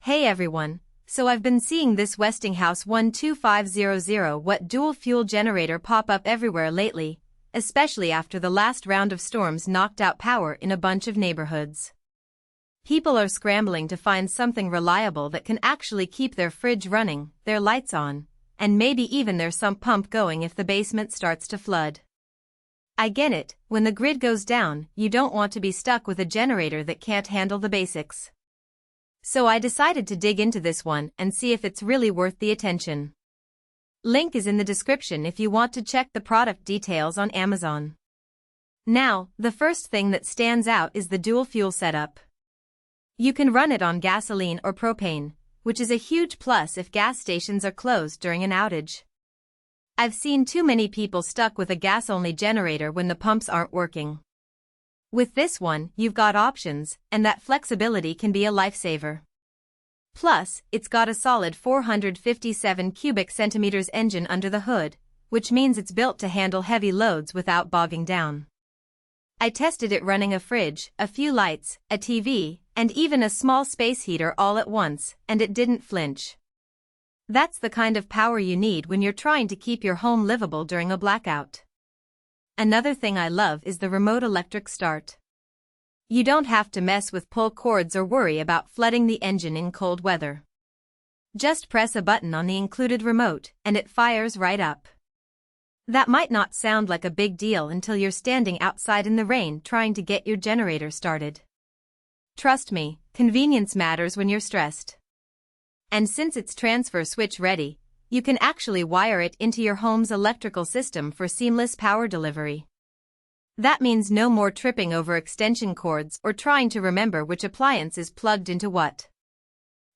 Hey everyone, so I've been seeing this Westinghouse 12500W dual fuel generator pop up everywhere lately, especially after the last round of storms knocked out power in a bunch of neighborhoods. People are scrambling to find something reliable that can actually keep their fridge running, their lights on, and maybe even their sump pump going if the basement starts to flood. I get it, when the grid goes down, you don't want to be stuck with a generator that can't handle the basics. So I decided to dig into this one and see if it's really worth the attention. Link is in the description if you want to check the product details on Amazon. Now, the first thing that stands out is the dual fuel setup. You can run it on gasoline or propane, which is a huge plus if gas stations are closed during an outage. I've seen too many people stuck with a gas-only generator when the pumps aren't working. With this one, you've got options, and that flexibility can be a lifesaver. Plus, it's got a solid 457 cubic centimeters engine under the hood, which means it's built to handle heavy loads without bogging down. I tested it running a fridge, a few lights, a TV, and even a small space heater all at once, and it didn't flinch. That's the kind of power you need when you're trying to keep your home livable during a blackout. Another thing I love is the remote electric start. You don't have to mess with pull cords or worry about flooding the engine in cold weather. Just press a button on the included remote, and it fires right up. That might not sound like a big deal until you're standing outside in the rain trying to get your generator started. Trust me, convenience matters when you're stressed. And since it's transfer switch ready, you can actually wire it into your home's electrical system for seamless power delivery. That means no more tripping over extension cords or trying to remember which appliance is plugged into what.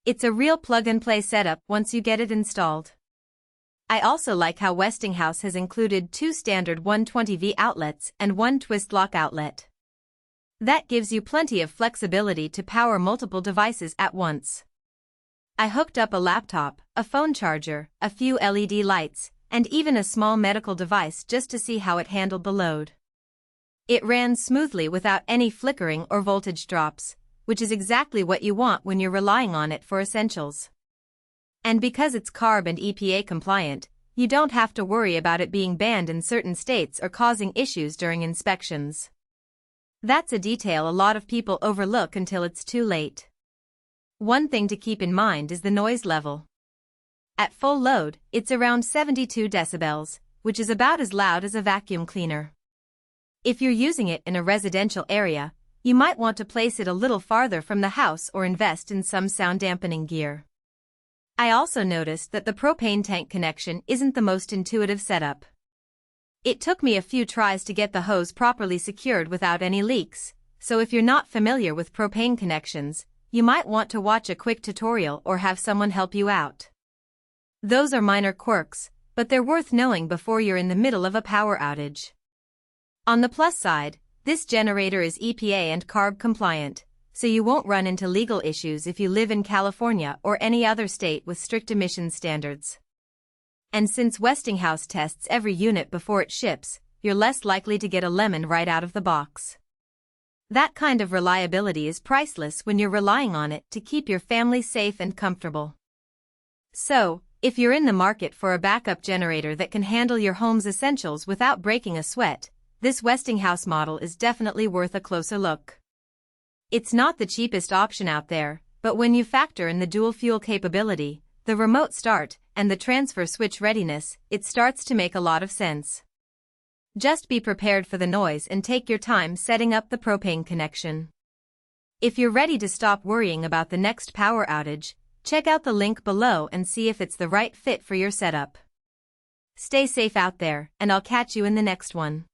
It's a real plug-and-play setup once you get it installed. I also like how Westinghouse has included two standard 120V outlets and one twist lock outlet. That gives you plenty of flexibility to power multiple devices at once. I hooked up a laptop, a phone charger, a few LED lights, and even a small medical device just to see how it handled the load. It ran smoothly without any flickering or voltage drops, which is exactly what you want when you're relying on it for essentials. And because it's CARB and EPA compliant, you don't have to worry about it being banned in certain states or causing issues during inspections. That's a detail a lot of people overlook until it's too late. One thing to keep in mind is the noise level. At full load, it's around 72 decibels, which is about as loud as a vacuum cleaner. If you're using it in a residential area, you might want to place it a little farther from the house or invest in some sound dampening gear. I also noticed that the propane tank connection isn't the most intuitive setup. It took me a few tries to get the hose properly secured without any leaks, so if you're not familiar with propane connections, you might want to watch a quick tutorial or have someone help you out. Those are minor quirks, but they're worth knowing before you're in the middle of a power outage. On the plus side, this generator is EPA and CARB compliant, so you won't run into legal issues if you live in California or any other state with strict emissions standards. And since Westinghouse tests every unit before it ships, you're less likely to get a lemon right out of the box. That kind of reliability is priceless when you're relying on it to keep your family safe and comfortable. So, if you're in the market for a backup generator that can handle your home's essentials without breaking a sweat, this Westinghouse model is definitely worth a closer look. It's not the cheapest option out there, but when you factor in the dual fuel capability, the remote start, and the transfer switch readiness, it starts to make a lot of sense. Just be prepared for the noise and take your time setting up the propane connection. If you're ready to stop worrying about the next power outage, check out the link below and see if it's the right fit for your setup. Stay safe out there, and I'll catch you in the next one.